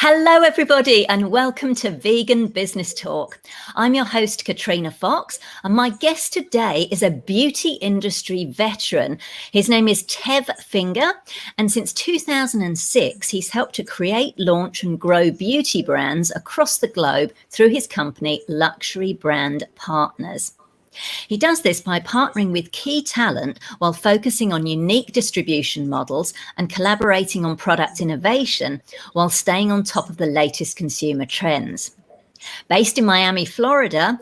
Hello, everybody, and welcome to Vegan Business Talk. I'm your host, Katrina Fox, and my guest today is a beauty industry veteran. His name is Tev Finger, and since 2006, he's helped to create, launch, and grow beauty brands across the globe through his company, Luxury Brand Partners. He does this by partnering with key talent while focusing on unique distribution models and collaborating on product innovation while staying on top of the latest consumer trends. Based in Miami, Florida,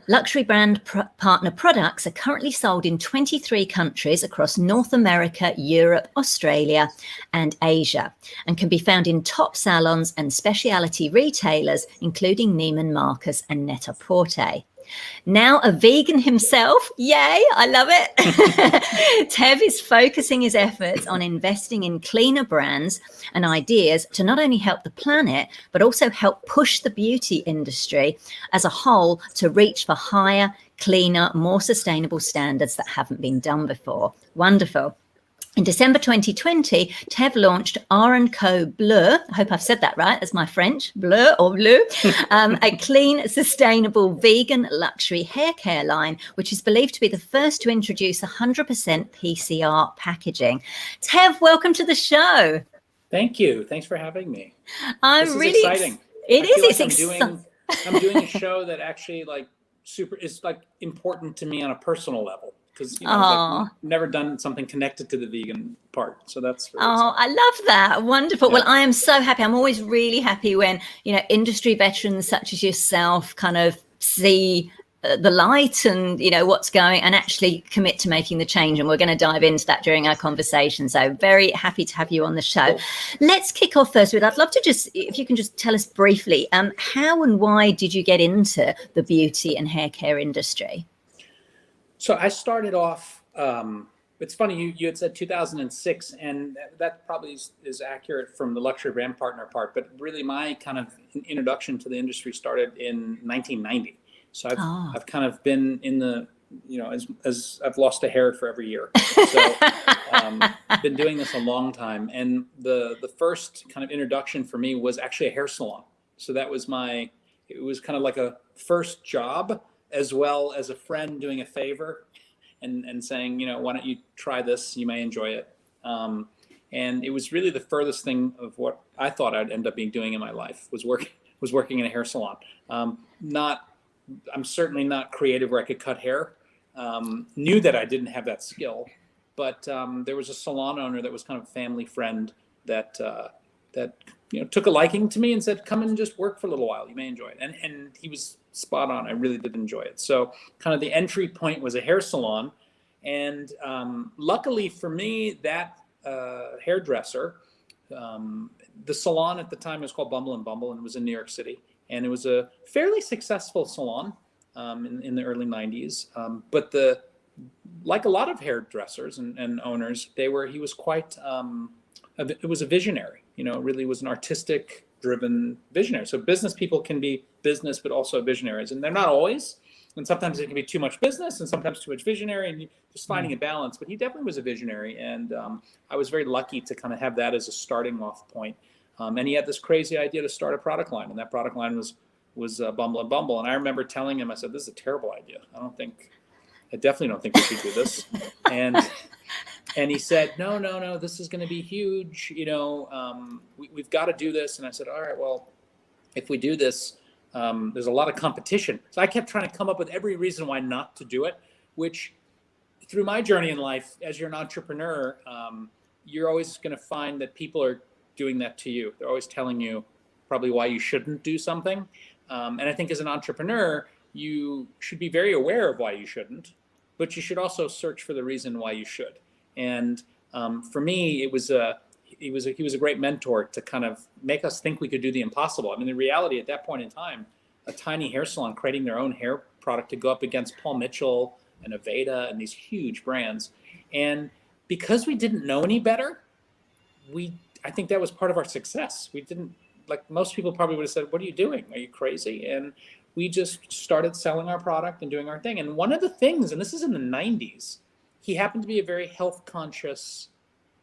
Luxury Brand Partner products are currently sold in 23 countries across North America, Europe, Australia, and Asia, and can be found in top salons and specialty retailers, including Neiman Marcus and Net-A-Porter. Now a vegan himself, yay, I love it. Tev is focusing his efforts on investing in cleaner brands and ideas to not only help the planet, but also help push the beauty industry as a whole to reach for higher, cleaner, more sustainable standards that haven't been done before. Wonderful. In December 2020, Tev launched R+Co BLEU. I hope I've said that right. That's my French, bleu or bleu, a clean, sustainable, vegan luxury hair care line, which is believed to be the first to introduce 100% PCR packaging. Tev, welcome to the show. Thank you. Thanks for having me. This is exciting. It's exciting. I'm doing a show that actually is important to me on a personal level. Because I've never done something connected to the vegan part, so that's really exciting. I love that. Wonderful. Yeah. Well, I am so happy. I'm always really happy when industry veterans such as yourself kind of see the light and what's going and actually commit to making the change. And we're going to dive into that during our conversation. So very happy to have you on the show. Cool. Let's kick off first with, I'd love to if you can just tell us briefly, how and why did you get into the beauty and hair care industry? So I started off, it's funny, you had said 2006, and that probably is accurate from the Luxury Brand Partner part, but really my kind of introduction to the industry started in 1990. So I've kind of been in the, as I've lost a hair for every year. So I've been doing this a long time. And the first kind of introduction for me was actually a hair salon. So that was it was kind of like a first job, as well as a friend doing a favor and saying, why don't you try this? You may enjoy it. And it was really the furthest thing of what I thought I'd end up doing in my life was working in a hair salon. I'm certainly not creative where I could cut hair. Knew that I didn't have that skill, but there was a salon owner that was kind of a family friend that took a liking to me and said, come and just work for a little while. You may enjoy it. And he was spot on. I really did enjoy it. So kind of the entry point was a hair salon. And luckily for me, that hairdresser, the salon at the time was called Bumble & Bumble, and it was in New York City. And it was a fairly successful salon in the early 90s. But like a lot of hairdressers and owners, he was quite, it was a visionary. Really was an artistic driven visionary. So business people can be business, but also visionaries. And they're not always. And sometimes it can be too much business and sometimes too much visionary, and just finding a balance. But he definitely was a visionary. And I was very lucky to kind of have that as a starting off point. And he had this crazy idea to start a product line. And that product line was Bumble & Bumble. And I remember telling him, I said, this is a terrible idea. I definitely don't think we should do this. And he said, no, this is going to be huge. We've got to do this. And I said, all right, well, if we do this, there's a lot of competition. So I kept trying to come up with every reason why not to do it, which through my journey in life, as you're an entrepreneur, you're always going to find that people are doing that to you. They're always telling you probably why you shouldn't do something. And I think as an entrepreneur, you should be very aware of why you shouldn't, but you should also search for the reason why you should. And for me, he was a great mentor to kind of make us think we could do the impossible. I mean, the reality at that point in time, a tiny hair salon creating their own hair product to go up against Paul Mitchell and Aveda and these huge brands. And because we didn't know any better, I think that was part of our success. We didn't, like most people probably would have said, what are you doing? Are you crazy? And we just started selling our product and doing our thing. And one of the things, and this is in the 90s, he happened to be a very health conscious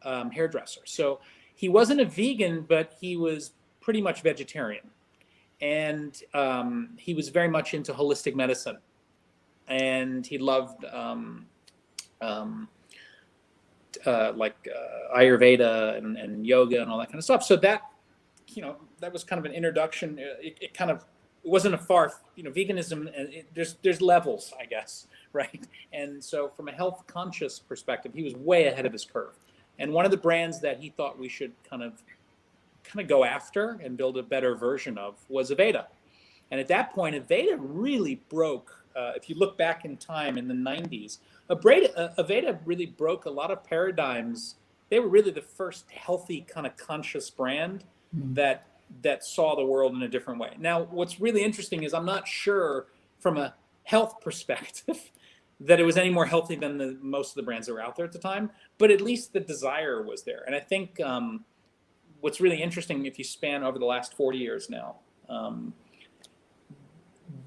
hairdresser. So he wasn't a vegan, but he was pretty much vegetarian, and he was very much into holistic medicine, and he loved Ayurveda and yoga and all that kind of stuff. So that, that was kind of an introduction. It wasn't a far, veganism. There's levels, I guess, right? And so from a health conscious perspective, he was way ahead of his curve. And one of the brands that he thought we should kind of go after and build a better version of was Aveda. And at that point, Aveda really broke. If you look back in time in the 90s, Aveda really broke a lot of paradigms. They were really the first healthy kind of conscious brand that saw the world in a different way. Now, what's really interesting is I'm not sure from a health perspective that it was any more healthy than most of the brands that were out there at the time, but at least the desire was there. And I think what's really interesting, if you span over the last 40 years now,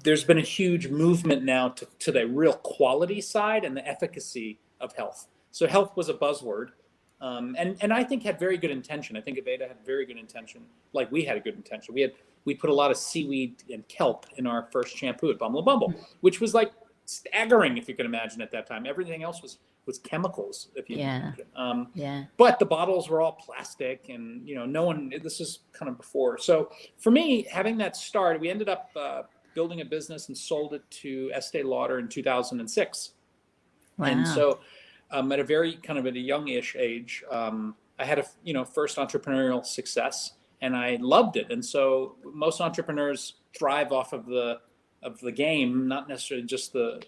there's been a huge movement now to the real quality side and the efficacy of health. So health was a buzzword, and I think had very good intention. I think Aveda had very good intention, like we had a good intention. We put a lot of seaweed and kelp in our first shampoo at Bumble Bumble, which was like staggering, if you can imagine at that time. Everything else was chemicals, if you imagine. But the bottles were all plastic, and no one. This is kind of before. So for me, having that start, we ended up building a business and sold it to Estee Lauder in 2006. Wow. And so at a very at a youngish age, I had a first entrepreneurial success, and I loved it. And so most entrepreneurs thrive off of the game, not necessarily just the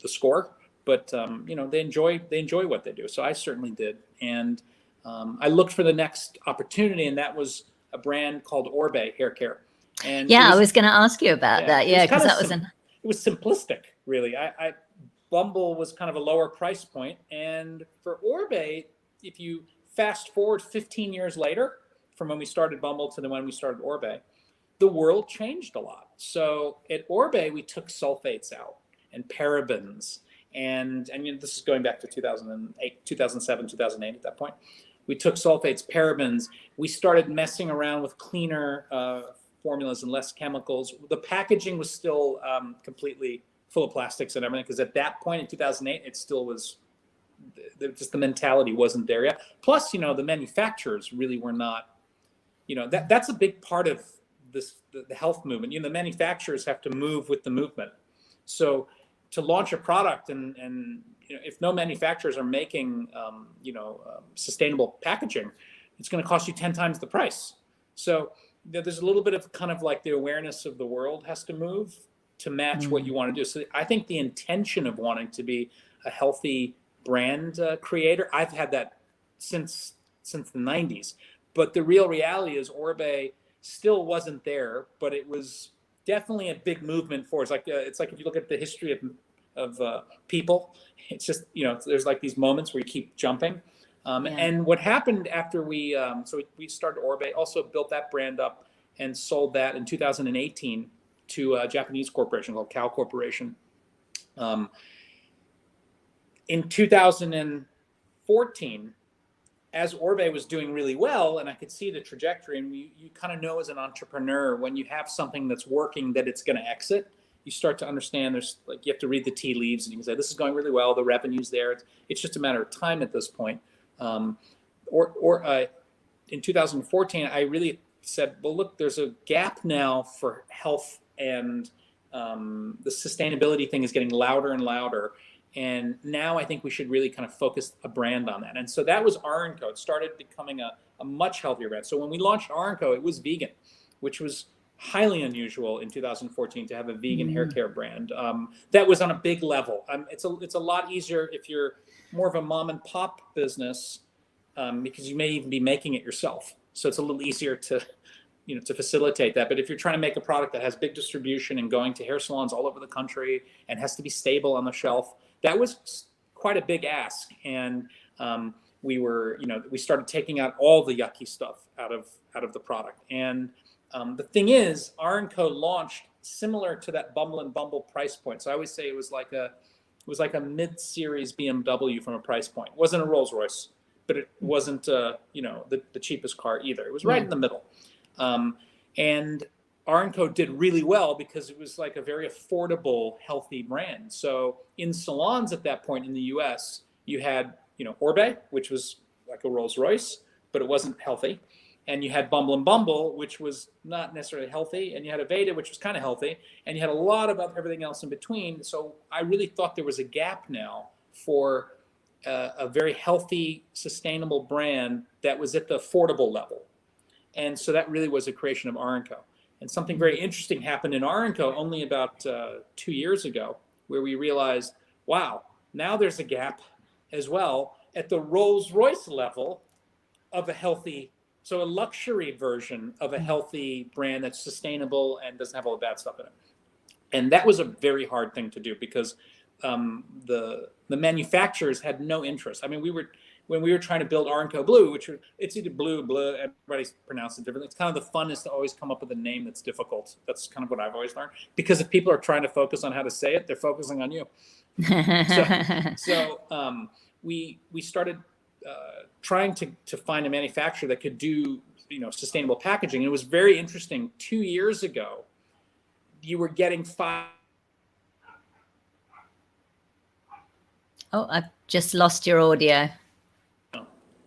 score, but they enjoy what they do. So I certainly did, and I looked for the next opportunity, and that was a brand called Orbe Hair Care. And I was going to ask you about that. Yeah, because that was it was simplistic, really. Bumble was kind of a lower price point, and for Orbe, if you fast forward 15 years later, from when we started Bumble to when we started Orbe, the world changed a lot. So at Orbe, we took sulfates out and parabens, and this is going back to 2008, 2007, 2008 at that point. We took sulfates, parabens. We started messing around with cleaner formulas and less chemicals. The packaging was still completely full of plastics and everything, because at that point in 2008, it still was, just the mentality wasn't there yet. Plus, the manufacturers really were not, that's a big part of this, the health movement. The manufacturers have to move with the movement. So to launch a product and if no manufacturers are making, sustainable packaging, it's going to cost you 10 times the price. So there's a little bit of kind of like the awareness of the world has to move to match what you want to do. So I think the intention of wanting to be a healthy brand creator, I've had that since the 90s. But the real reality is Orbe still wasn't there, but it was definitely a big movement for us. It's like if you look at the history of people, it's just, there's like these moments where you keep jumping. And what happened after we started Orbe, also built that brand up and sold that in 2018 to a Japanese corporation called Cow Corporation. In 2014, as Orbe was doing really well, and I could see the trajectory, and you kind of know as an entrepreneur, when you have something that's working that it's going to exit, you start to understand you have to read the tea leaves, and you can say, this is going really well, the revenue's there. It's just a matter of time at this point. In 2014, I really said, well, look, there's a gap now for health, and the sustainability thing is getting louder and louder. And now I think we should really kind of focus a brand on that. And so that was R+Co. It started becoming a much healthier brand. So when we launched R+Co, it was vegan, which was highly unusual in 2014 to have a vegan hair care brand. That was on a big level. It's a lot easier if you're more of a mom and pop business, because you may even be making it yourself. So it's a little easier to facilitate that. But if you're trying to make a product that has big distribution and going to hair salons all over the country and has to be stable on the shelf, that was quite a big ask. And we started taking out all the yucky stuff out of the product. And the thing is, R+Co launched similar to that Bumble and Bumble price point. So I always say it was like a mid-series BMW from a price point. It wasn't a Rolls Royce, but it wasn't the cheapest car either. It was right in the middle. And R+Co did really well because it was like a very affordable, healthy brand. So in salons at that point in the US, you had, Orbe, which was like a Rolls Royce, but it wasn't healthy. And you had Bumble and Bumble, which was not necessarily healthy. And you had Aveda, which was kind of healthy. And you had a lot of everything else in between. So I really thought there was a gap now for a very healthy, sustainable brand that was at the affordable level. And so that really was a creation of R+Co. And something very interesting happened in R+Co only about 2 years ago, where we realized, wow, now there's a gap as well at the Rolls Royce level of a healthy, so a luxury version of a healthy brand that's sustainable and doesn't have all the bad stuff in it. And that was a very hard thing to do because the manufacturers had no interest. I mean, when we were trying to build R+Co BLEU, which it's either blue, everybody's pronounced it differently. It's kind of the fun is to always come up with a name that's difficult. That's kind of what I've always learned. Because if people are trying to focus on how to say it, they're focusing on you. So we started trying to find a manufacturer that could do sustainable packaging. And it was very interesting. 2 years ago, you were getting 5. Oh, I've just lost your audio.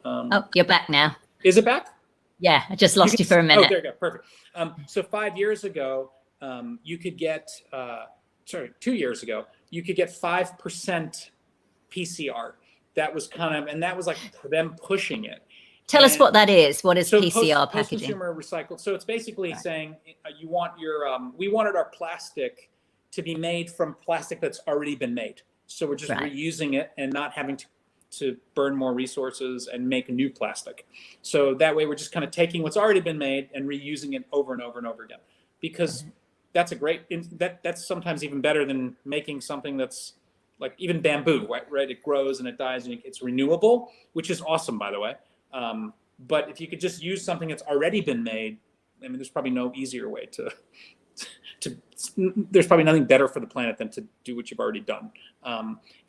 Oh, you're back now. Is it back? Yeah, I just lost you for a minute. Oh, there you go. Perfect. So 5 years ago, you could get, 2 years ago, you could get 5% PCR. That was and that was like them pushing it. Tell us what that is. What is PCR packaging? Post-consumer recycled. So it's basically saying you want we wanted our plastic to be made from plastic that's already been made. So we're just reusing it and not having to burn more resources and make new plastic. So that way we're just kind of taking what's already been made and reusing it over and over and over again. Because that's that's sometimes even better than making something that's like even bamboo, right? It grows and it dies and it's renewable, which is awesome, by the way. But if you could just use something that's already been made, I mean, there's probably no easier way there's probably nothing better for the planet than to do what you've already done.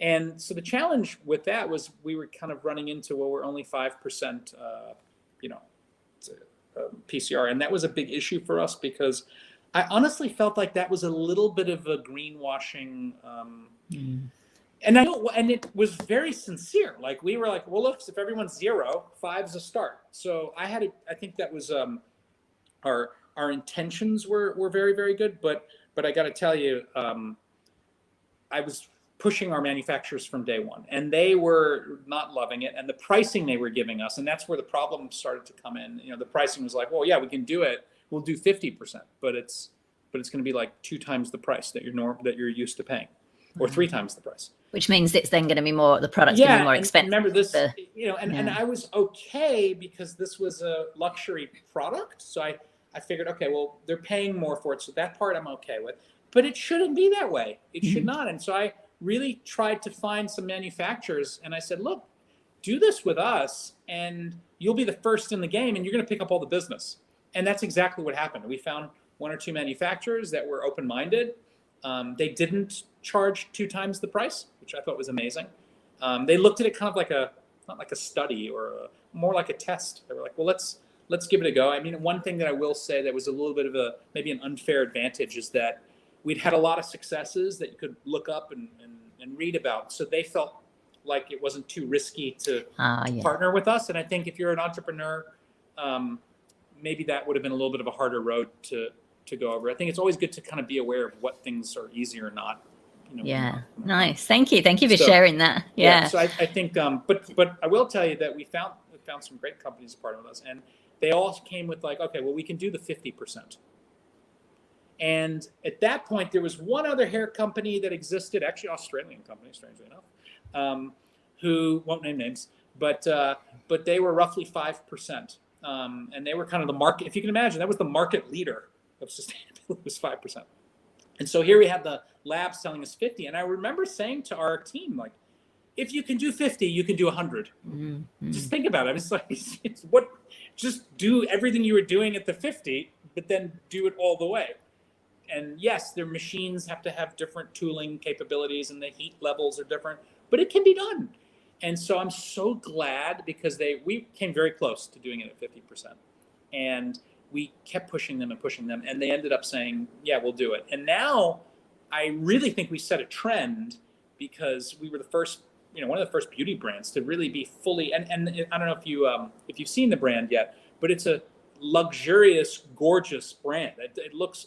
And so the challenge with that was we were kind of running into, we're only 5%, PCR. And that was a big issue for us because I honestly felt like that was a little bit of a greenwashing. And it was very sincere. Like we were like, well, look, if everyone's 0, 5's a start. So I think that was our intentions were very, very good, but I got to tell you, I was pushing our manufacturers from day one, and they were not loving it, and the pricing they were giving us, and that's where the problem started to come in. The pricing was like, well, yeah, we can do it. We'll do 50%, but it's going to be like 2 times the price that you're used to paying, or 3 times the price. Which means it's then going to be the product's going to be more expensive. Remember this, and I was okay because this was a luxury product, so I figured, okay, well, they're paying more for it, so that part I'm okay with. But it shouldn't be that way. It should not. And so I really tried to find some manufacturers, and I said, look, do this with us, and you'll be the first in the game, and you're going to pick up all the business. And that's exactly what happened. We found 1 or 2 manufacturers that were open-minded. They didn't charge 2 times the price, which I thought was amazing. They looked at it kind of like not like a study or more like a test. They were like, well, let's give it a go. I mean, one thing that I will say that was a little bit of maybe an unfair advantage is that we'd had a lot of successes that you could look up and read about. So they felt like it wasn't too risky to partner with us. And I think if you're an entrepreneur, maybe that would have been a little bit of a harder road to go over. I think it's always good to kind of be aware of what things are easy or not. Nice. Thank you for sharing that. So I think, but I will tell you that we found some great companies to partner with us, and they all came with like, okay, well, we can do the 50%. And at that point, there was one other hair company that existed, actually Australian company, strangely enough, who won't name names, but they were roughly 5%. And they were kind of the market, if you can imagine, that was the market leader of sustainability, was 5%. And so here we had the labs telling us 50. And I remember saying to our team, like, if you can do 50, you can do 100. Just think about it. It's like, just do everything you were doing at the 50, but then do it all the way. And yes, their machines have to have different tooling capabilities and the heat levels are different, but it can be done. And so I'm so glad because we came very close to doing it at 50%. And we kept pushing them, and they ended up saying, yeah, we'll do it. And now I really think we set a trend, because we were the first, one of the first beauty brands to really be fully, and I don't know if you've seen the brand yet, but it's a luxurious, gorgeous brand. It looks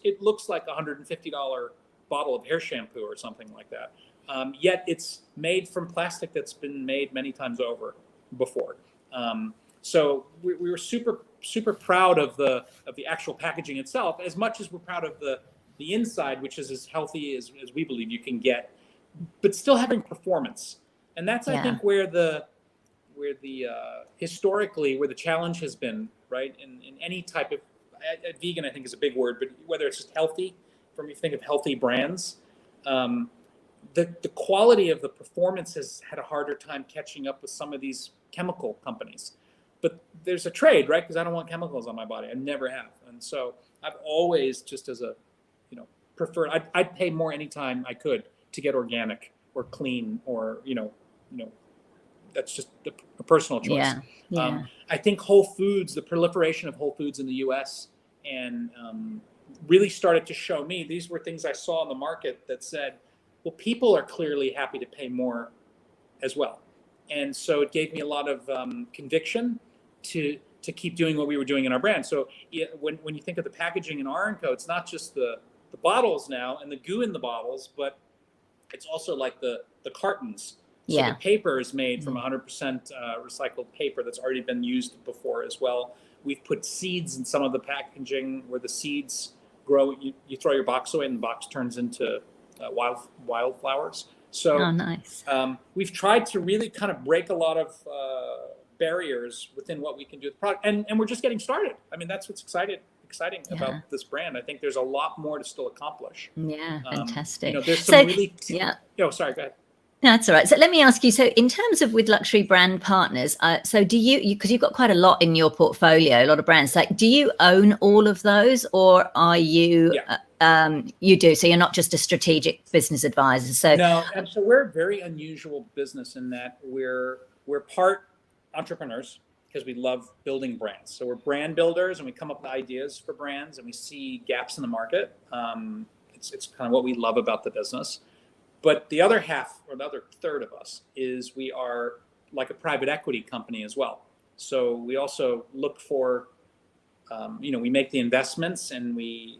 like $150 bottle of hair shampoo or something like that. Yet it's made from plastic that's been made many times over before. So we were super proud of the actual packaging itself, as much as we're proud of the inside, which is as healthy as we believe you can get, but still having performance. And that's, I think, where the historically where the challenge has been, right? In any type of vegan, I think is a big word, but whether it's just healthy, from you think of healthy brands, the quality of the performance has had a harder time catching up with some of these chemical companies. But there's a trade, right? Because I don't want chemicals on my body. I never have. And so I've always, just as a, preferred, I'd pay more anytime I could to get organic or clean, or, that's just a personal choice. Yeah. I think Whole Foods, the proliferation of Whole Foods in the US, and really started to show me, these were things I saw in the market that said, well, people are clearly happy to pay more as well. And so it gave me a lot of conviction to keep doing what we were doing in our brand. So when you think of the packaging in R+Co, it's not just the bottles now and the goo in the bottles, but it's also like the cartons. So the paper is made from 100% recycled paper that's already been used before as well. We've put seeds in some of the packaging, where the seeds grow. You throw your box away and the box turns into wildflowers. So nice. We've tried to really kind of break a lot of barriers within what we can do with the product, and we're just getting started. I mean, that's what's exciting about this brand. I think there's a lot more to still accomplish. Yeah, fantastic. There's some really sorry, go ahead. No, that's all right. So let me ask you, so in terms of with luxury brand partners, so do you, because you've got quite a lot in your portfolio, a lot of brands, like, do you own all of those, or are you, you do, so you're not just a strategic business advisor? So no, and so we're a very unusual business in that we're part entrepreneurs, because we love building brands. So we're brand builders, and we come up with ideas for brands, and we see gaps in the market. It's kind of what we love about the business. But the other half, or the other third of us, is we are like a private equity company as well. So we also look for, we make the investments, and we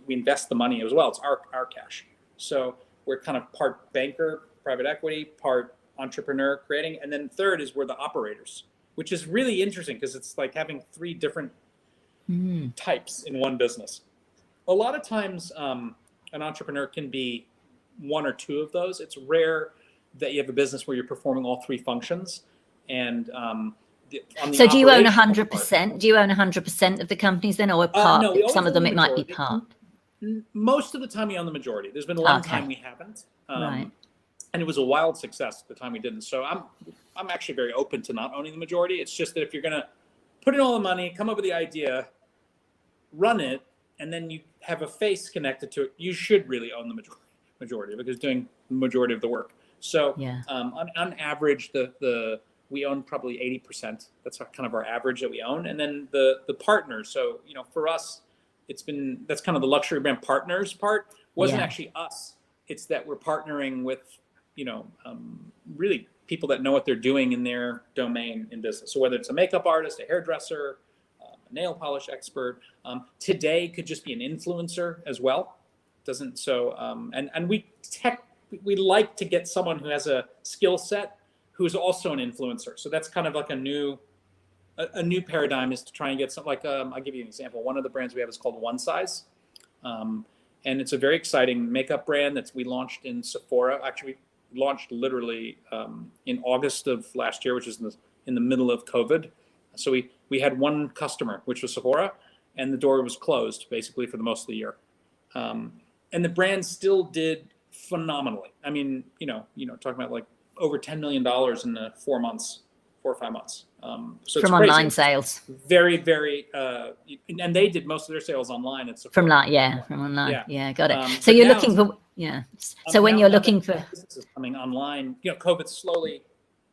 invest the money as well. It's our cash. So we're kind of part banker, private equity, part entrepreneur creating. And then third is we're the operators, which is really interesting, because it's like having three different types in one business. A lot of times an entrepreneur can be one or two of those. It's rare that you have a business where you're performing all three functions. And so do you own 100%? Do you own 100% of the companies then, or a part? No, some of them it might be part. Most of the time we own the majority. There's been one time we haven't. Right. And it was a wild success the time we didn't. So I'm actually very open to not owning the majority. It's just that if you're going to put in all the money, come up with the idea, run it, and then you have a face connected to it, you should really own the majority, because doing the majority of the work. So on average, we own probably 80%. That's kind of our average that we own. And then the partners. So, for us, that's kind of the luxury brand partners part. Wasn't actually us. It's that we're partnering with, really people that know what they're doing in their domain in business. So whether it's a makeup artist, a hairdresser, a nail polish expert, today could just be an influencer as well. And we like to get someone who has a skill set who's also an influencer. So that's kind of like a new paradigm, is to try and get something like, I'll give you an example. One of the brands we have is called One Size. And it's a very exciting makeup brand that we launched in Sephora. Actually, we launched literally in August of last year, which is in the middle of COVID. So we had one customer, which was Sephora, and the door was closed basically for the most of the year. And the brand still did phenomenally. I mean, talking about like over $10 million in the 4 or 5 months. So from online sales. Very, very, and they did most of their sales online. From online. Yeah, got it. So you're looking for, So when you're looking for businesses coming online, COVID's slowly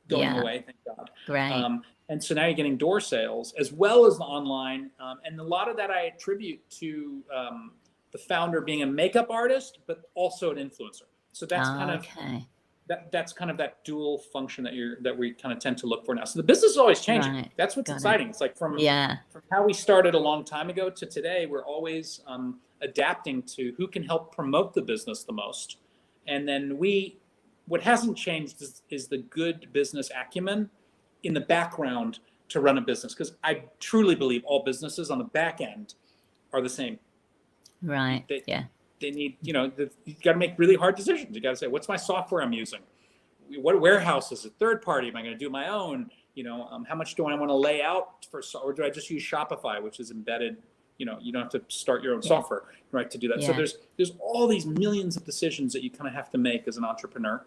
going away, thank God. Great. And so now you're getting door sales as well as the online. And a lot of that I attribute to the founder being a makeup artist, but also an influencer. So that's that's kind of that dual function that we kind of tend to look for now. So the business is always changing. Right. That's what's exciting. It's like from how we started a long time ago to today, we're always adapting to who can help promote the business the most. And then what hasn't changed is the good business acumen in the background to run a business. Because I truly believe all businesses on the back end are the same. Right. They need, you got to make really hard decisions. You got to say, what's my software I'm using? What warehouse is it? Third party? Am I going to do my own? How much do I want to lay out or do I just use Shopify, which is embedded? You don't have to start your own software, right, to do that. So there's all these millions of decisions that you kind of have to make as an entrepreneur,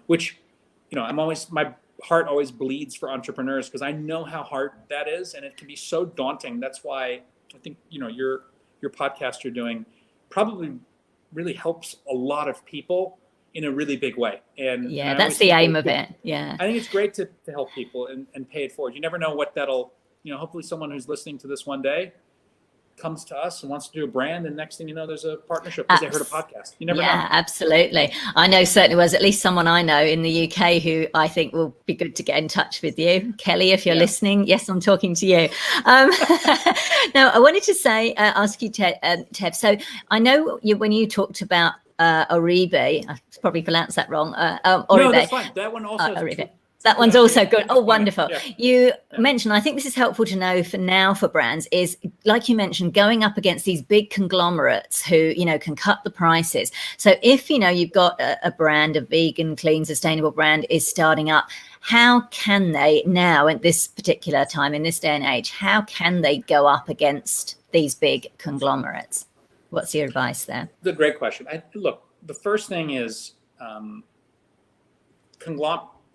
which, my heart always bleeds for entrepreneurs because I know how hard that is, and it can be so daunting. That's why I think, your podcast you're doing probably really helps a lot of people in a really big way. And that's the aim of it. Yeah. I think it's great to help people and pay it forward. You never know what that'll, hopefully someone who's listening to this one day comes to us and wants to do a brand, and next thing you know, there's a partnership because they heard a podcast. You never know. Yeah, absolutely. I know certainly was at least someone I know in the UK who I think will be good to get in touch with you. Kelly, if you're listening, yes, I'm talking to you. Now, I wanted to ask you, Tev, so I know when you talked about Oribe, I probably pronounced that wrong. No, that's fine. That one also that one's also good. Oh, wonderful. You mentioned, I think this is helpful to know for brands, is like you mentioned, going up against these big conglomerates who, can cut the prices. So if, you've got a brand, a vegan, clean, sustainable brand is starting up, how can they now at this particular time, in this day and age, how can they go up against these big conglomerates? What's your advice there? It's a great question. Look, the first thing is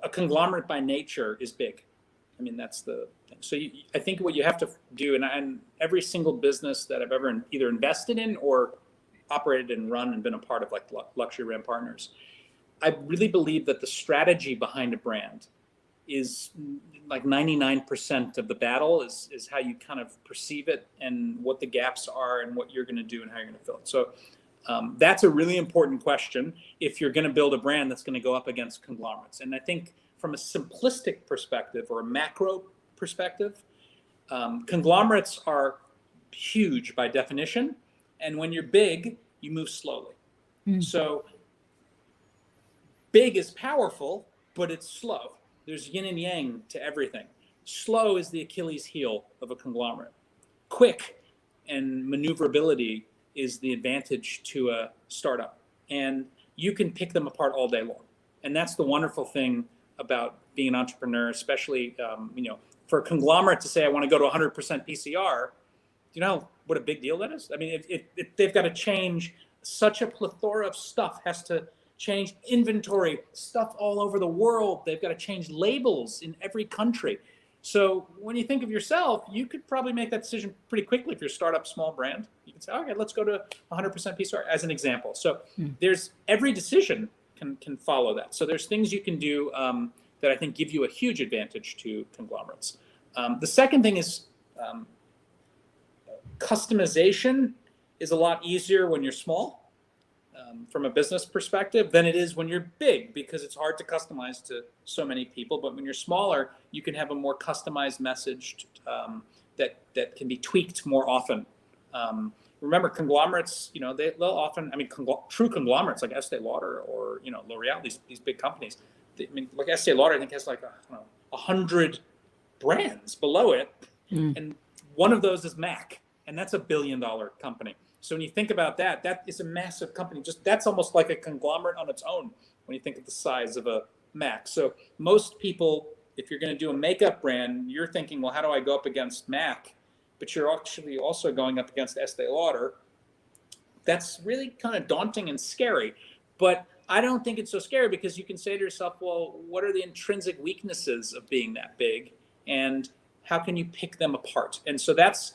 a conglomerate by nature is big. I mean, that's the thing. So I think what you have to do, and every single business that I've ever either invested in or operated and run and been a part of, like Luxury Brand Partners, I really believe that the strategy behind a brand is like 99% of the battle is how you kind of perceive it and what the gaps are and what you're going to do and how you're going to fill it. So that's a really important question if you're going to build a brand that's going to go up against conglomerates. And I think from a simplistic perspective or a macro perspective, conglomerates are huge by definition. And when you're big, you move slowly. So big is powerful, but it's slow. There's yin and yang to everything. Slow is the Achilles heel of a conglomerate. Quick and maneuverability is the advantage to a startup. And you can pick them apart all day long. And that's the wonderful thing about being an entrepreneur, especially, for a conglomerate to say, I want to go to 100% PCR, do you know what a big deal that is? I mean, if they've got to change such a plethora of stuff, has to change inventory, stuff all over the world. They've got to change labels in every country. So when you think of yourself, you could probably make that decision pretty quickly if you're a startup small brand. You can say, okay, let's go to 100% PCR as an example. So there's every decision can follow that. So there's things you can do that I think give you a huge advantage to conglomerates. The second thing is customization is a lot easier when you're small. From a business perspective than it is when you're big, because it's hard to customize to so many people. But when you're smaller, you can have a more customized message that can be tweaked more often. Remember, conglomerates, they'll often, true conglomerates like Estee Lauder or L'Oreal, these big companies. Like Estee Lauder, I think has like 100 brands below it, and one of those is MAC, and that's $1 billion company. So when you think about that, that is a massive company. That's almost like a conglomerate on its own when you think of the size of a MAC. So most people, if you're going to do a makeup brand, you're thinking, well, how do I go up against MAC? But you're actually also going up against Estee Lauder. That's really kind of daunting and scary. But I don't think it's so scary because you can say to yourself, well, what are the intrinsic weaknesses of being that big? And how can you pick them apart? And so that's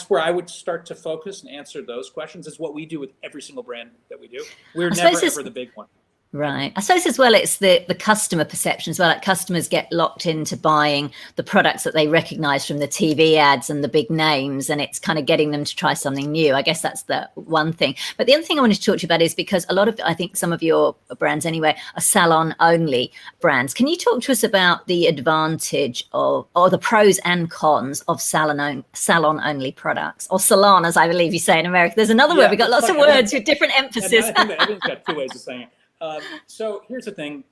where I would start to focus and answer those questions. Is what we do with every single brand that we do. We're never ever the big one. Right. I suppose as well, it's the customer perception as well. Like customers get locked into buying the products that they recognize from the TV ads and the big names, and it's kind of getting them to try something new. I guess that's the one thing. But the other thing I wanted to talk to you about is because a lot of, I think some of your brands anyway, are salon only brands. Can you talk to us about the advantage of, or the pros and cons of salon only products, or salon, as I believe you say in America? There's another word. We've got lots of words with different emphasis. I think that everyone's got two ways of saying it. So here's the thing.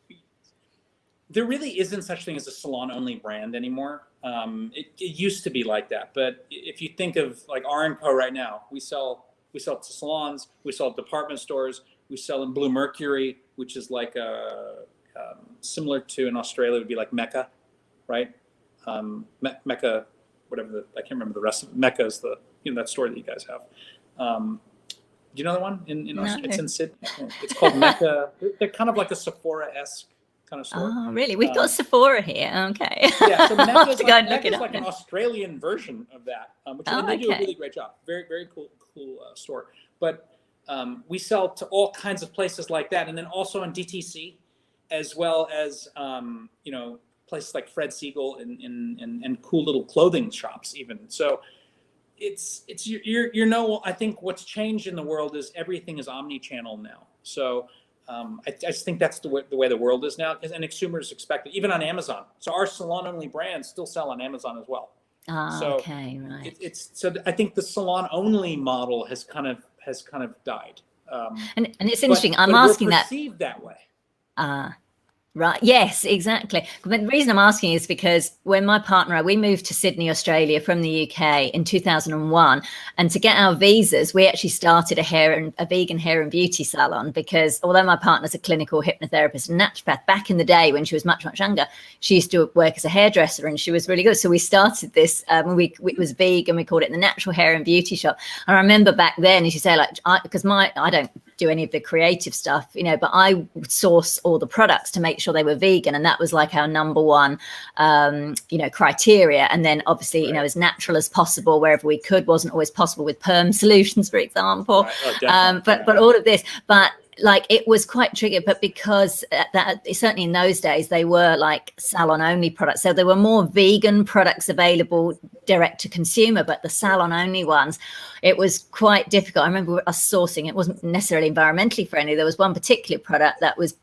There really isn't such thing as a salon-only brand anymore. It used to be like that. But if you think of like R+Co right now, we sell to salons, we sell at department stores, we sell in Blue Mercury, which is like similar to in Australia would be like Mecca, right? Mecca, whatever, I can't remember the rest of it. Mecca is the, that store that you guys have. Do you know the one in Australia? It's in Sydney. It's called Mecca. They're kind of like a Sephora-esque kind of store. Oh, really? We've got Sephora here. Okay. Yeah, so Mecca's Mecca's like an Australian version of that, which they do a really great job. Very, very cool store. But we sell to all kinds of places like that, and then also on DTC, as well as places like Fred Siegel and cool little clothing shops even. So I think what's changed in the world is everything is omni-channel now. So I just think that's the way the world is now, and consumers expect it, even on Amazon. So our salon-only brands still sell on Amazon as well. Okay, right. So I think the salon-only model has kind of died. And it's interesting. I'm asking that. Perceived that way. Right. Yes, exactly. But the reason I'm asking is because when my partner, we moved to Sydney, Australia from the UK in 2001, and to get our visas, we actually started a vegan hair and beauty salon, because although my partner's a clinical hypnotherapist and naturopath, back in the day when she was much, much younger, she used to work as a hairdresser and she was really good. So we started this, it was vegan, we called it the Natural Hair and Beauty Shop. And I remember back then, as you say, like, because I don't do any of the creative stuff, but I would source all the products to make sure they were vegan, and that was like our number one criteria. And then obviously as natural as possible wherever we could. Wasn't always possible with perm solutions, for example. Right. But all of this, but like it was quite tricky. But because that certainly in those days they were like salon only products, so there were more vegan products available direct to consumer, but the salon only ones, it was quite difficult. I remember us sourcing, it wasn't necessarily environmentally friendly. There was one particular product that was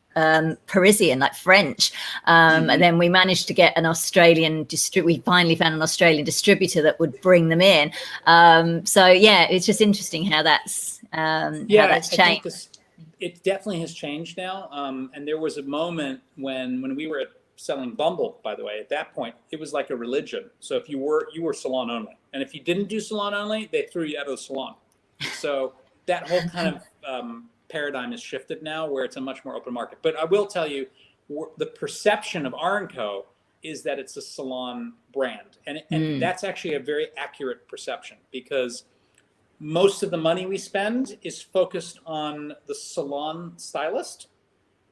Parisian, like French, and then we managed to get an Australian we finally found an Australian distributor that would bring them in. So yeah, it's just interesting how that's changed. It definitely has changed now. And there was a moment when we were selling Bumble, by the way. At that point, it was like a religion. So if you were salon only, and if you didn't do salon only, they threw you out of the salon. So that whole kind of paradigm has shifted now, where it's a much more open market. But I will tell you, the perception of R+Co is that it's a salon brand, and that's actually a very accurate perception, because most of the money we spend is focused on the salon stylist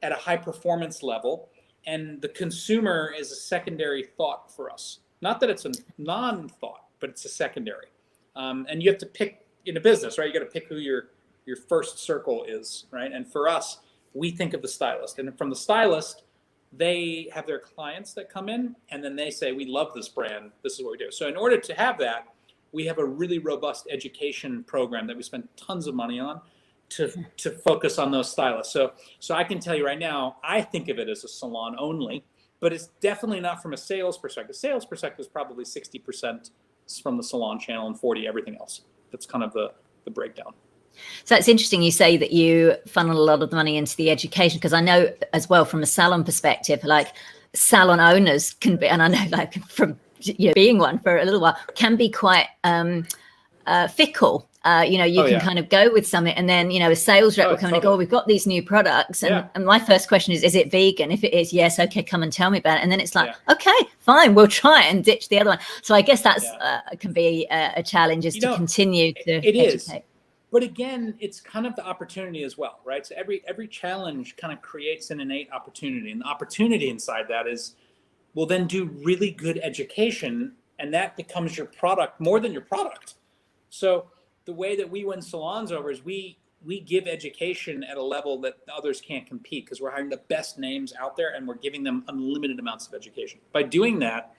at a high performance level, and the consumer is a secondary thought for us. Not that it's a non-thought, but it's a secondary. And you have to pick in a business, right? You got to pick who your first circle is, right? And for us, we think of the stylist, and from the stylist, they have their clients that come in, and then they say, we love this brand, this is what we do. So in order to have that, we have a really robust education program that we spend tons of money on to focus on those stylists. So I can tell you right now, I think of it as a salon only, but it's definitely not from a sales perspective. Sales perspective is probably 60% from the salon channel and 40% everything else. That's kind of the breakdown. So it's interesting you say that you funnel a lot of the money into the education, because I know as well from a salon perspective, like salon owners can be, and I know like from being one for a little while, can be quite fickle. You can kind of go with something, and then a sales rep will come and go, we've got these new products, and my first question is it vegan? If it is, yes, okay, come and tell me about it. And then it's like, okay, fine, we'll try it and ditch the other one. So I guess that's can be a challenge, is to continue to educate. But again, it's kind of the opportunity as well, right? So every challenge kind of creates an innate opportunity, and the opportunity inside that is, well, then do really good education, and that becomes your product more than your product. So the way that we win salons over is we we give education at a level that others can't compete because we're hiring the best names out there and we're giving them unlimited amounts of education. By doing that,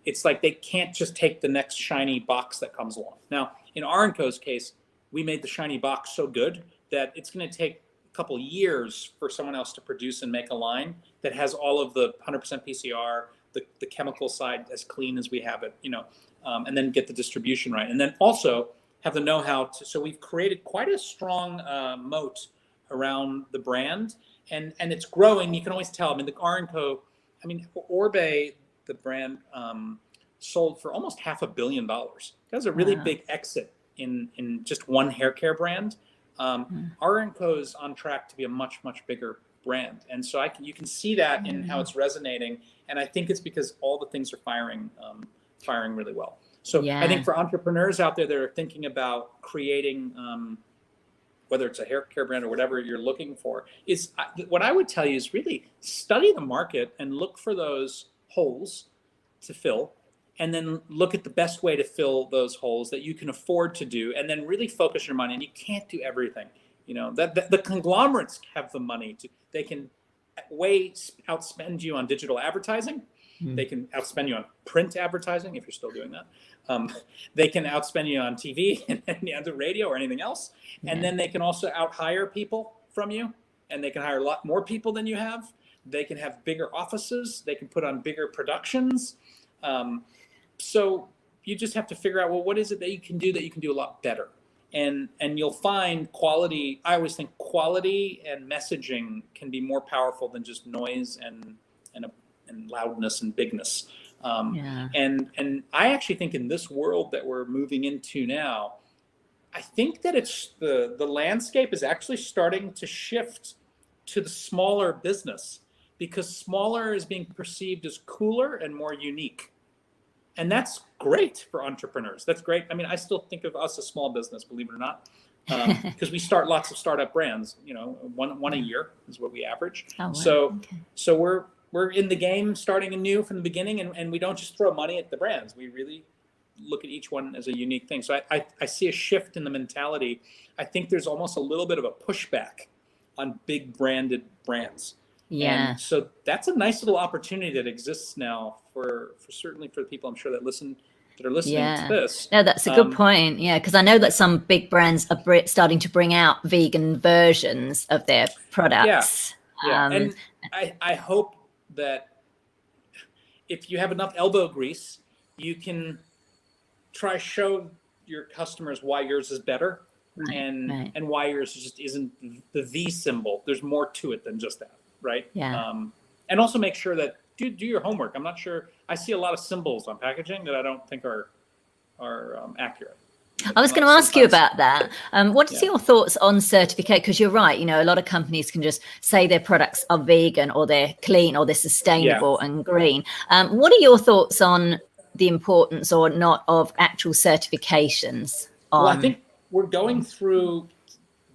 it's like they can't just take the next shiny box that comes along. Now, in R+Co's case, we made the shiny box so good that it's going to take a couple years for someone else to produce and make a line that has all of the 100% PCR, the chemical side as clean as we have it, and then get the distribution right. And then also have the know-how so we've created quite a strong moat around the brand, and it's growing. You can always tell. I mean, the R+Co, Orbe, the brand, sold for almost $500 million. That was a really big exit in just one hair care brand. R+Co is on track to be a much, much bigger brand. And so you can see that in how it's resonating. And I think it's because all the things are firing really well. So I think for entrepreneurs out there that are thinking about creating, whether it's a hair care brand or whatever you're looking for, what I would tell you is really study the market and look for those holes to fill, and then look at the best way to fill those holes that you can afford to do, and then really focus your money. And you can't do everything. The conglomerates have the money they can outspend you on digital advertising. They can outspend you on print advertising if you're still doing that. They can outspend you on TV and the radio or anything else. And then they can also out-hire people from you, and they can hire a lot more people than you have. They can have bigger offices. They can put on bigger productions. So you just have to figure out, well, what is it that you can do a lot better? And you'll find quality. I always think quality and messaging can be more powerful than just noise and loudness and bigness. And I actually think in this world that we're moving into now, I think that it's the landscape is actually starting to shift to the smaller business, because smaller is being perceived as cooler and more unique. And that's great for entrepreneurs. That's great. I still think of us as small business, believe it or not, because we start lots of startup brands. One a year is what we average. Oh, wow. So we're in the game, starting anew from the beginning, and we don't just throw money at the brands. We really look at each one as a unique thing. So I see a shift in the mentality. I think there's almost a little bit of a pushback on big branded brands. Yeah. And so that's a nice little opportunity that exists now for certainly for the people I'm sure that are listening to this. No, that's a good point. Yeah, because I know that some big brands are starting to bring out vegan versions of their products. Yeah. And I hope that if you have enough elbow grease, you can try show your customers why yours is better, and why yours just isn't the V symbol. There's more to it than just that. Right. Yeah. And also make sure that do your homework. I'm not sure. I see a lot of symbols on packaging that I don't think are accurate. I was going to ask you about that. What is your thoughts on certificate? Because you're right. A lot of companies can just say their products are vegan or they're clean or they're sustainable and green. What are your thoughts on the importance or not of actual certifications? Well, I think we're going through.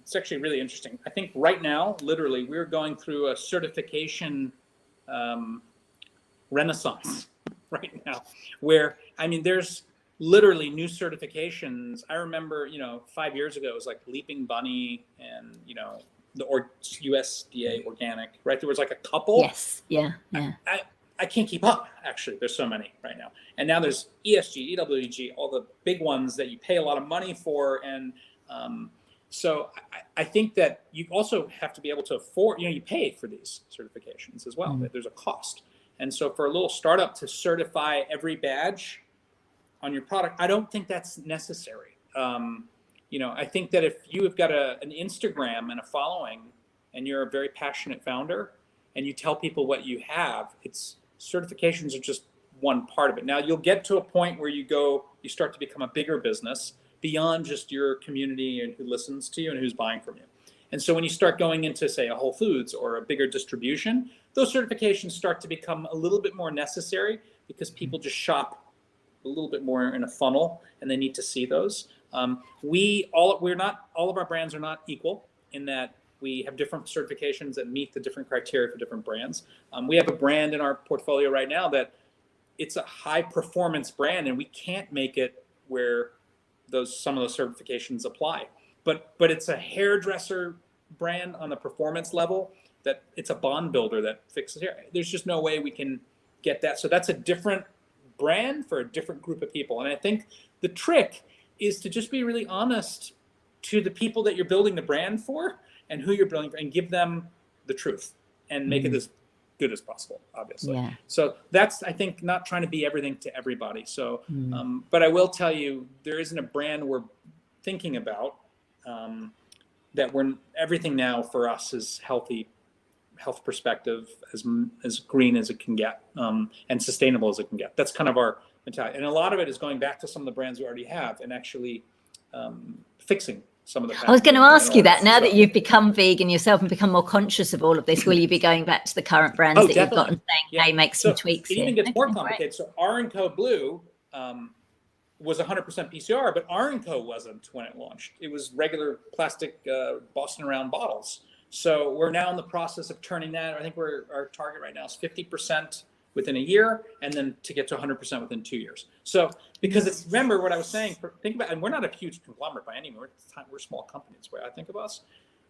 It's actually really interesting. I think right now, literally, we're going through a certification renaissance right now, where, there's literally new certifications. I remember, 5 years ago, it was like Leaping Bunny and, the USDA organic, right? There was like a couple. Yes. Yeah. I can't keep up, actually. There's so many right now. And now there's ESG, EWG, all the big ones that you pay a lot of money for. And, so I think that you also have to be able to afford, you pay for these certifications as well. There's a cost. And so for a little startup to certify every badge on your product, I don't think that's necessary. I think that if you have got an Instagram and a following and you're a very passionate founder and you tell people what you have, certifications are just one part of it. Now you'll get to a point where you start to become a bigger business beyond just your community and who listens to you and who's buying from you. And so when you start going into, say, a Whole Foods or a bigger distribution, those certifications start to become a little bit more necessary because people just shop a little bit more in a funnel and they need to see those. All of our brands are not equal in that we have different certifications that meet the different criteria for different brands. We have a brand in our portfolio right now that it's a high performance brand, and we can't make it where some of those certifications apply. but it's a hairdresser brand on the performance level, that it's a bond builder that fixes hair. There's just no way we can get that. So that's a different brand for a different group of people. And I think the trick is to just be really honest to the people that you're building the brand for and who you're building for, and give them the truth and make it as good as possible, obviously. Yeah. So that's, I think, not trying to be everything to everybody. So, but I will tell you, there isn't a brand we're thinking about that everything now for us is health perspective, as green as it can get, and sustainable as it can get. That's kind of our mentality. And a lot of it is going back to some of the brands we already have and actually fixing some of the. I was going to ask you that now that you've become vegan yourself and become more conscious of all of this, will you be going back to the current brands that you've got and saying, hey, make some tweaks here? It even gets more complicated. So R+Co BLEU was 100% PCR, but R+Co wasn't when it launched. It was regular plastic Boston round bottles. So we're now in the process of turning that. I think our target right now is 50% within a year, and then to get to 100% within 2 years. So because remember what I was saying, think about, and we're not a huge conglomerate by any means. We're small companies, the way I think of us.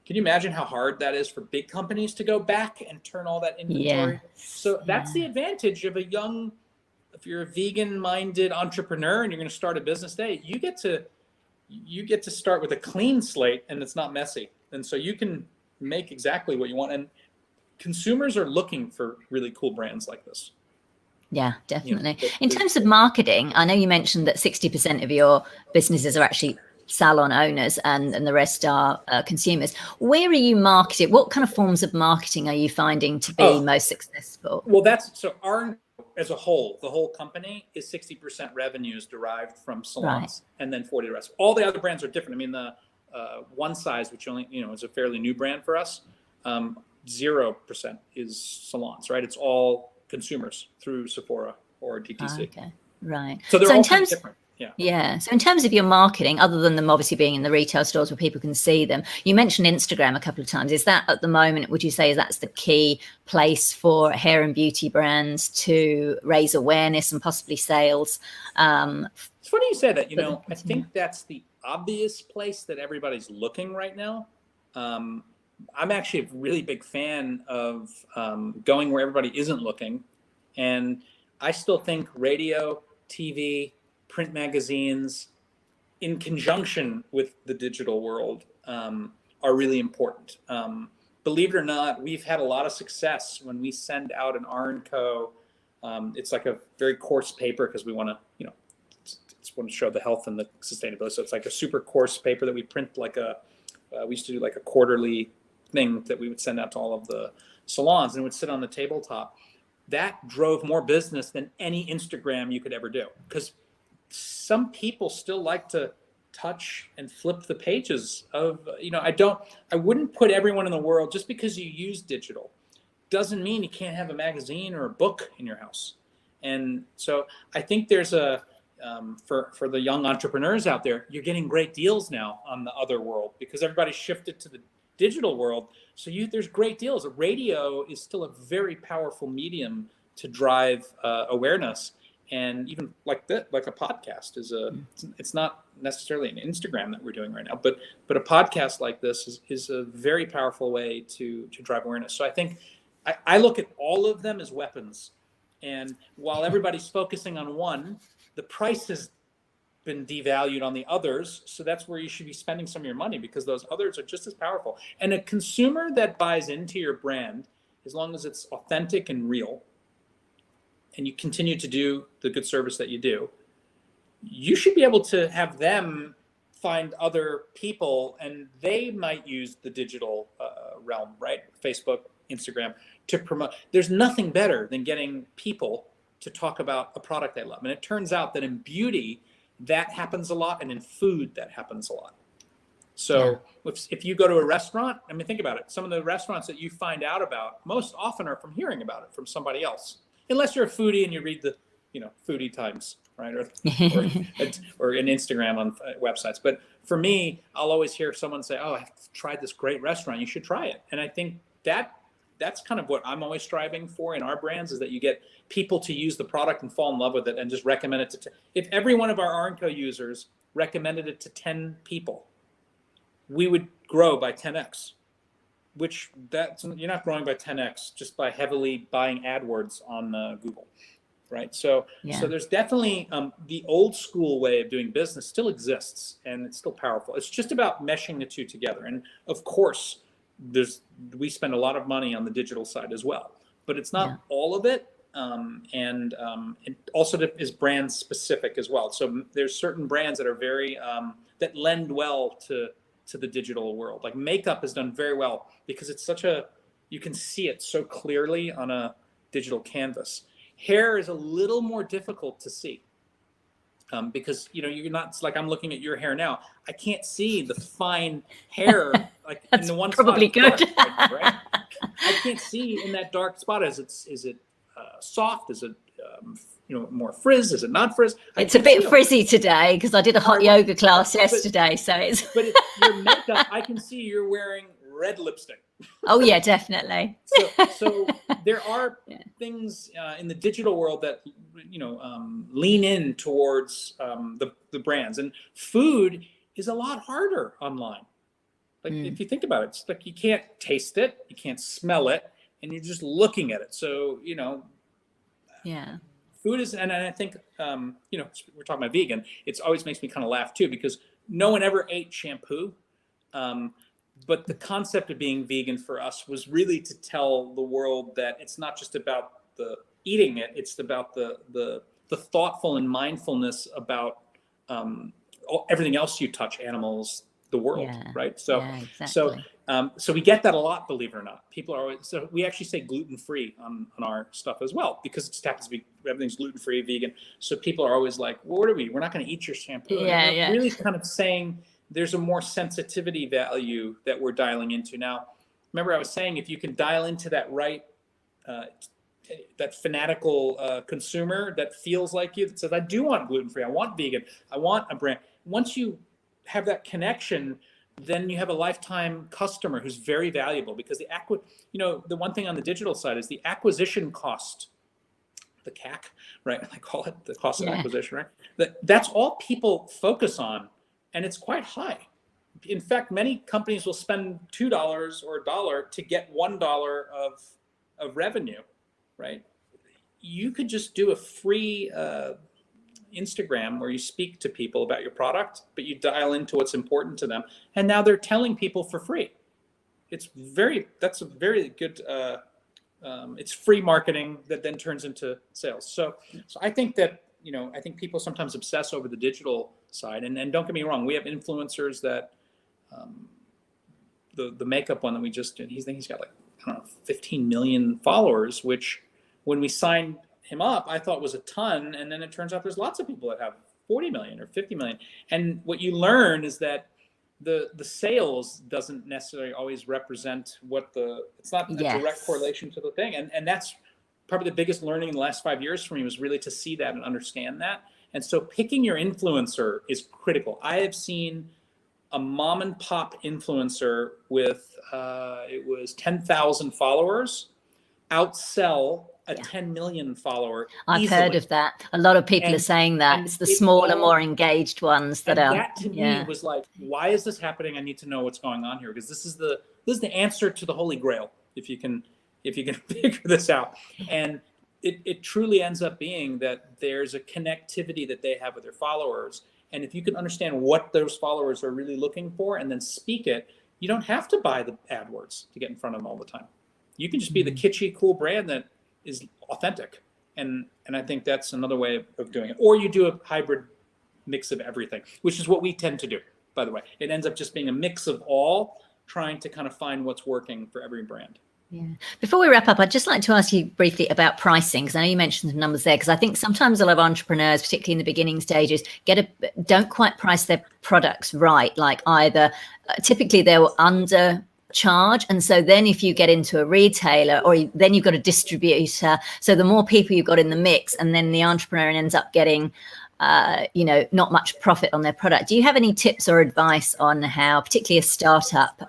Can you imagine how hard that is for big companies to go back and turn all that inventory? Yeah. So that's the advantage of if you're a vegan-minded entrepreneur and you're going to start a business today, you get to start with a clean slate, and it's not messy. And so you can make exactly what you want. And consumers are looking for really cool brands like this. Yeah, definitely. In terms of marketing, I know you mentioned that 60% of your businesses are actually salon owners and the rest are consumers. Where are you marketing? What kind of forms of marketing are you finding to be most successful? Well, as a whole, the whole company is 60% revenues derived from salons, and then 40% the rest. All the other brands are different. I mean, the One Size, which only is a fairly new brand for us, 0% is salons, right? It's all consumers through Sephora or DTC. Okay, right. So they're all kind of different. Yeah. So in terms of your marketing, other than them obviously being in the retail stores where people can see them, you mentioned Instagram a couple of times. Is that at the moment, would you say that's the key place for hair and beauty brands to raise awareness and possibly sales? It's funny you say that. I think that's the obvious place that everybody's looking right now. I'm actually a really big fan of going where everybody isn't looking. And I still think radio, TV, print magazines, in conjunction with the digital world, are really important. Believe it or not, we've had a lot of success when we send out an R+Co. It's like a very coarse paper because we want to, want to show the health and the sustainability. So it's like a super coarse paper that we print we used to do like a quarterly thing that we would send out to all of the salons, and it would sit on the tabletop. That drove more business than any Instagram you could ever do, because some people still like to touch and flip the pages of, I wouldn't put everyone in the world, just because you use digital doesn't mean you can't have a magazine or a book in your house. And so I think there's for the young entrepreneurs out there, you're getting great deals now on the other world because everybody shifted to the digital world. So there's great deals. Radio is still a very powerful medium to drive awareness. And even like a podcast it's not necessarily an Instagram that we're doing right now, but a podcast like this is a very powerful way to drive awareness. So I think I look at all of them as weapons. And while everybody's focusing on one, the price has been devalued on the others. So that's where you should be spending some of your money, because those others are just as powerful. And a consumer that buys into your brand, as long as it's authentic and real, and you continue to do the good service that you do, you should be able to have them find other people, and they might use the digital realm, right? Facebook, Instagram, to promote. There's nothing better than getting people to talk about a product they love. And it turns out that in beauty, that happens a lot, and in food, that happens a lot. So if you go to a restaurant, I mean, think about it. Some of the restaurants that you find out about most often are from hearing about it from somebody else. Unless you're a foodie and you read the, Foodie Times, right? Or an Instagram on websites. But for me, I'll always hear someone say, "Oh, I've tried this great restaurant. You should try it." And I think that's kind of what I'm always striving for in our brands, is that you get people to use the product and fall in love with it and just recommend it to. If every one of our R+Co users recommended it to 10 people, we would grow by 10x, which you're not growing by 10x just by heavily buying AdWords on Google, right? So there's definitely the old school way of doing business still exists, and it's still powerful. It's just about meshing the two together. And of course, we spend a lot of money on the digital side as well, but it's not all of it. It also is brand specific as well. So there's certain brands that are very that lend well to the digital world. Like makeup is done very well because it's you can see it so clearly on a digital canvas. Hair is a little more difficult to see because you're not, it's like I'm looking at your hair now. I can't see the fine hair like in the one probably spot. Good. Dark, right? I can't see in that dark spot. Is it soft? Is it more frizz? Is it not frizz? It's a bit frizzy today because I did a hot yoga class yesterday. So it's. But your makeup, I can see you're wearing red lipstick. Oh yeah, definitely. So there are things in the digital world that lean in towards the brands, and food is a lot harder online. Like if you think about it, it's like you can't taste it, you can't smell it, and you're just looking at it. So food is, and I think we're talking about vegan. It always makes me kind of laugh too because no one ever ate shampoo. But the concept of being vegan for us was really to tell the world that it's not just about the eating it; it's about the thoughtful and mindfulness about everything else you touch, animals, the world, right? So, exactly. So we get that a lot, believe it or not. People are always, so we actually say gluten-free on our stuff as well because it happens to be everything's gluten-free, vegan. So people are always like, well, what are we? We're not going to eat your shampoo. And we're really kind of saying there's a more sensitivity value that we're dialing into. Now, remember I was saying if you can dial into that right, that fanatical consumer that feels like you, that says, I do want gluten-free, I want vegan, I want a brand. Once you have that connection, then you have a lifetime customer who's very valuable because the one thing on the digital side is the acquisition cost, the CAC, right? I call it the cost of acquisition, right? That's all people focus on. And it's quite high. In fact, many companies will spend $2 or $1 to get $1 of revenue, right? You could just do a free Instagram where you speak to people about your product, but you dial into what's important to them. And now they're telling people for free. That's a very good, it's free marketing that then turns into sales. So I think that, I think people sometimes obsess over the digital side, and don't get me wrong, we have influencers that the makeup one that we just did, he's got like, I don't know, 15 million followers, which when we signed him up, I thought was a ton, and then it turns out there's lots of people that have 40 million or 50 million. And what you learn is that the sales doesn't necessarily always represent it's not a direct correlation to the thing, and that's probably the biggest learning in the last 5 years for me was really to see that and understand that. And so picking your influencer is critical. I have seen a mom and pop influencer with, it was 10,000 followers outsell a 10 million follower. I've heard of that. A lot of people are saying that. It's the smaller, more engaged ones that are. That to me was like, why is this happening? I need to know what's going on here because this is the answer to the Holy Grail. If you can figure this out. And it truly ends up being that there's a connectivity that they have with their followers. And if you can understand what those followers are really looking for and then speak it, you don't have to buy the AdWords to get in front of them all the time. You can just be the kitschy, cool brand that is authentic. And I think that's another way of doing it. Or you do a hybrid mix of everything, which is what we tend to do, by the way. It ends up just being a mix of all, trying to kind of find what's working for every brand. Yeah. Before we wrap up, I'd just like to ask you briefly about pricing, because I know you mentioned some numbers there, because I think sometimes a lot of entrepreneurs, particularly in the beginning stages, don't quite price their products right. Like either typically they will undercharge, and so then if you get into a retailer, or then you've got a distributor, so the more people you've got in the mix, and then the entrepreneur ends up getting not much profit on their product. Do you have any tips or advice on how, particularly a startup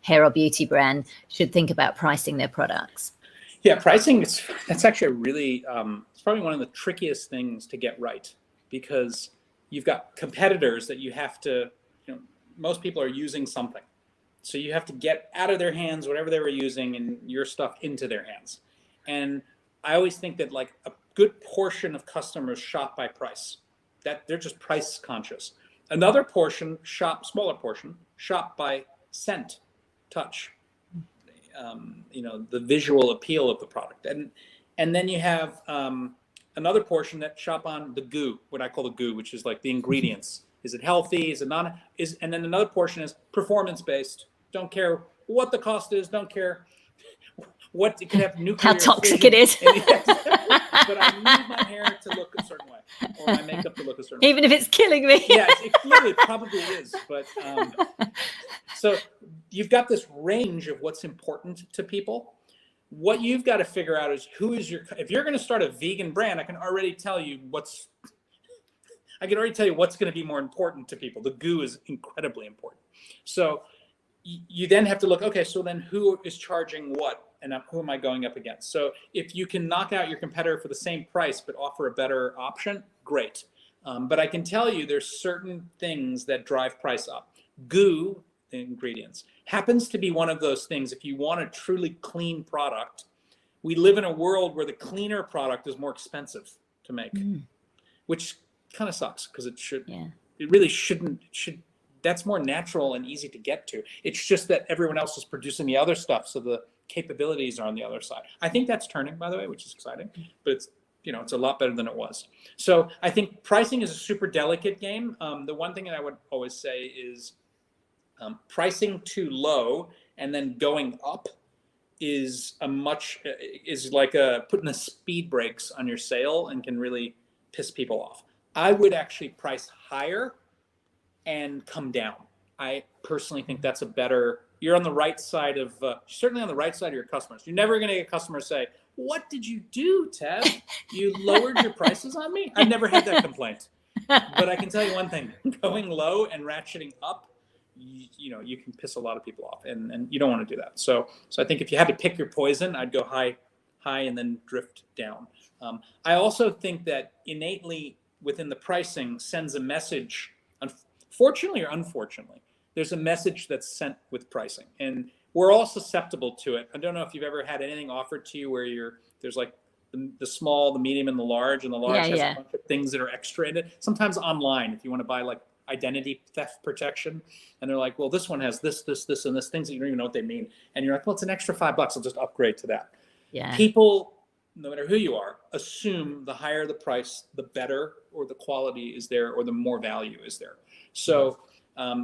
hair or beauty brand, should think about pricing their products? Yeah, pricing, that's actually a really, it's probably one of the trickiest things to get right, because you've got competitors that you have to most people are using something. So you have to get out of their hands whatever they were using and your stuff into their hands. And I always think that like a good portion of customers shop by price, that they're just price conscious. Another portion smaller portion shop by scent, touch, the visual appeal of the product. And then you have another portion that shop on the goo, what I call the goo, which is like the ingredients. Is it healthy? Is it not? And then another portion is performance based. Don't care what the cost is. Don't care what it could have nuclear. How toxic it is. But I need my hair to look a certain way, or my makeup to look a certain way. Even if it's killing me. Yeah, it probably is. But so you've got this range of what's important to people. What you've got to figure out is if you're going to start a vegan brand, I can already tell you what's going to be more important to people. The goo is incredibly important. So you then have to look, okay, so then who is charging what and who am I going up against? So if you can knock out your competitor for the same price but offer a better option, great. But I can tell you there's certain things that drive price up. Goo, the ingredients, happens to be one of those things. If you want a truly clean product, we live in a world where the cleaner product is more expensive to make, which kind of sucks because it really shouldn't. That's more natural and easy to get to. It's just that everyone else is producing the other stuff, so the capabilities are on the other side. I think that's turning, by the way, which is exciting, but it's a lot better than it was. So I think pricing is a super delicate game. The one thing that I would always say is pricing too low and then going up is like putting the speed brakes on your sale and can really piss people off. I would actually price higher and come down. I personally think that's you're on the right side of, certainly on the right side of your customers. You're never going to get a customer say, "What did you do, Tev? You lowered your prices on me?" I've never had that complaint. But I can tell you one thing, going low and ratcheting up, you can piss a lot of people off, and you don't want to do that. So I think if you had to pick your poison, I'd go high and then drift down. I also think that innately within the pricing sends a message, fortunately or unfortunately, there's a message that's sent with pricing, and we're all susceptible to it. I don't know if you've ever had anything offered to you where there's like the small, the medium, and the large, and the large has a bunch of things that are extra in it. Sometimes online, if you want to buy like identity theft protection, and they're like, well, this one has this, and this, things that you don't even know what they mean, and you're like, well, it's an extra $5. I'll just upgrade to that. Yeah. People, no matter who you are, assume the higher the price, the better, or the quality is there, or the more value is there. So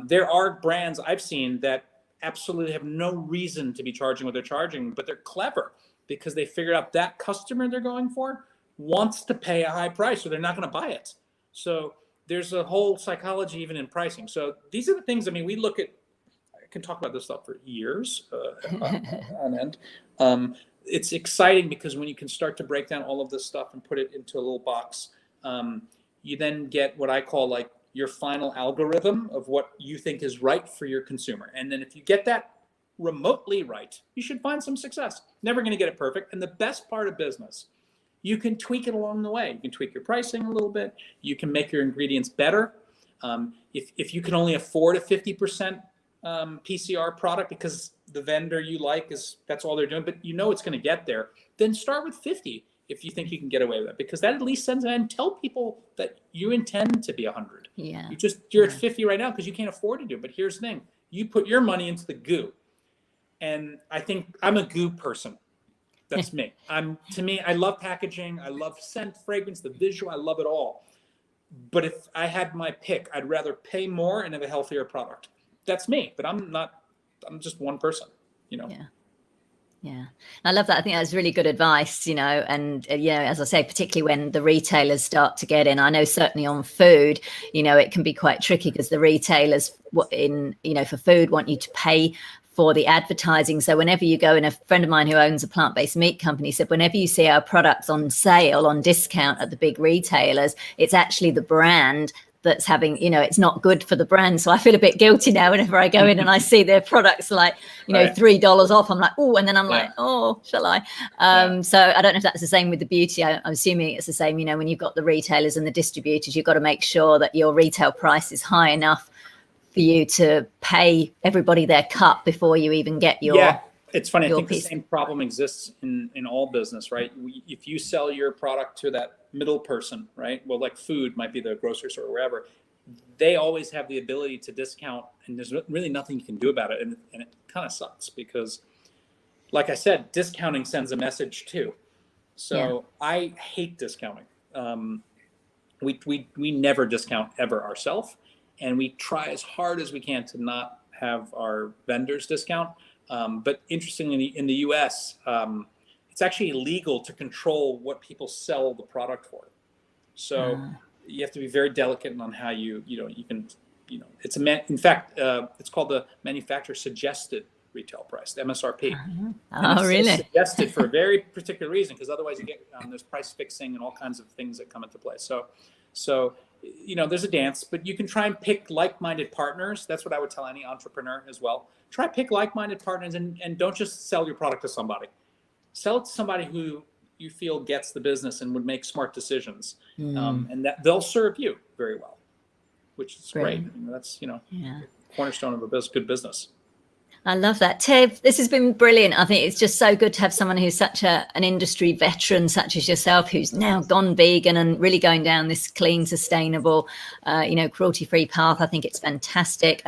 there are brands I've seen that absolutely have no reason to be charging what they're charging, but they're clever because they figured out that customer they're going for wants to pay a high price or they're not going to buy it. So there's a whole psychology even in pricing. So these are the things, we look at, I can talk about this stuff for years on end. It's exciting because when you can start to break down all of this stuff and put it into a little box, you then get what I call like your final algorithm of what you think is right for your consumer. And then if you get that remotely right, you should find some success. Never going to get it perfect. And the best part of business, you can tweak it along the way. You can tweak your pricing a little bit. You can make your ingredients better. If you can only afford a 50% PCR product because the vendor you like that's all they're doing, but it's going to get there, then start with 50 if you think you can get away with it, because that at least sends and tell people that you intend to be 100. Yeah. You're at 50 right now because you can't afford to do it. But here's the thing, you put your money into the goo. And I think I'm a goo person. That's me. To me, I love packaging. I love scent, fragrance, the visual. I love it all. But if I had my pick, I'd rather pay more and have a healthier product. That's me, but I'm just one person, Yeah. I love that. I think that's really good advice, and, as I say, particularly when the retailers start to get in, I know certainly on food, it can be quite tricky because the retailers for food want you to pay for the advertising. So whenever you go in, a friend of mine who owns a plant-based meat company said, whenever you see our products on sale, on discount at the big retailers, it's actually the brand that's having, it's not good for the brand. So I feel a bit guilty now whenever I go in and I see their products like, right. $3 off. I'm like, oh, and then I'm like, oh, shall I? So I don't know if that's the same with the beauty. I'm assuming it's the same, when you've got the retailers and the distributors, you've got to make sure that your retail price is high enough, for you to pay everybody their cut before you even get your. Yeah, it's funny. I think piece. the same problem exists in all business, right? If you sell your product to that middle person, right? Well, like food might be the grocery store or wherever, they always have the ability to discount, and there's really nothing you can do about it. And it kind of sucks because, like I said, discounting sends a message too. So I hate discounting. We never discount ever ourselves, and we try as hard as we can to not have our vendors discount. But interestingly, in the U.S., it's actually illegal to control what people sell the product for. So you have to be very delicate on how you can, it's in fact, it's called the manufacturer suggested retail price, the MSRP. Oh, really? Suggested for a very particular reason, because otherwise you get there's price fixing and all kinds of things that come into play. So there's a dance, but you can try and pick like-minded partners. That's what I would tell any entrepreneur as well. Try to pick like-minded partners and don't just sell your product to somebody. Sell it to somebody who you feel gets the business and would make smart decisions, and that they'll serve you very well, which is great. That's cornerstone of a good business. I love that. Tev, this has been brilliant. I think it's just so good to have someone who's such an industry veteran, such as yourself, who's now gone vegan and really going down this clean, sustainable, cruelty-free path. I think it's fantastic.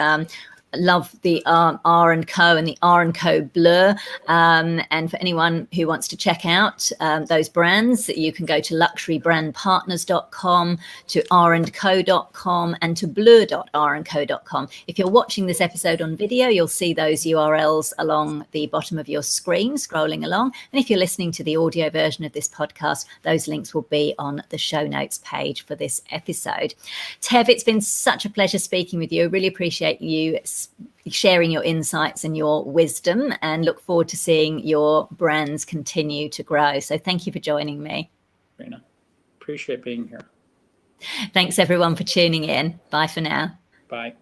Love the R+Co and the R+Co BLEU. And for anyone who wants to check out those brands, you can go to luxurybrandpartners.com, to r&co.com, and to bleu.randco.com. If you're watching this episode on video, you'll see those URLs along the bottom of your screen, scrolling along. And if you're listening to the audio version of this podcast, those links will be on the show notes page for this episode. Tev, it's been such a pleasure speaking with you. I really appreciate you sharing your insights and your wisdom, and look forward to seeing your brands continue to grow. So thank you for joining me. Rena, appreciate being here. Thanks everyone for tuning in. Bye for now. Bye.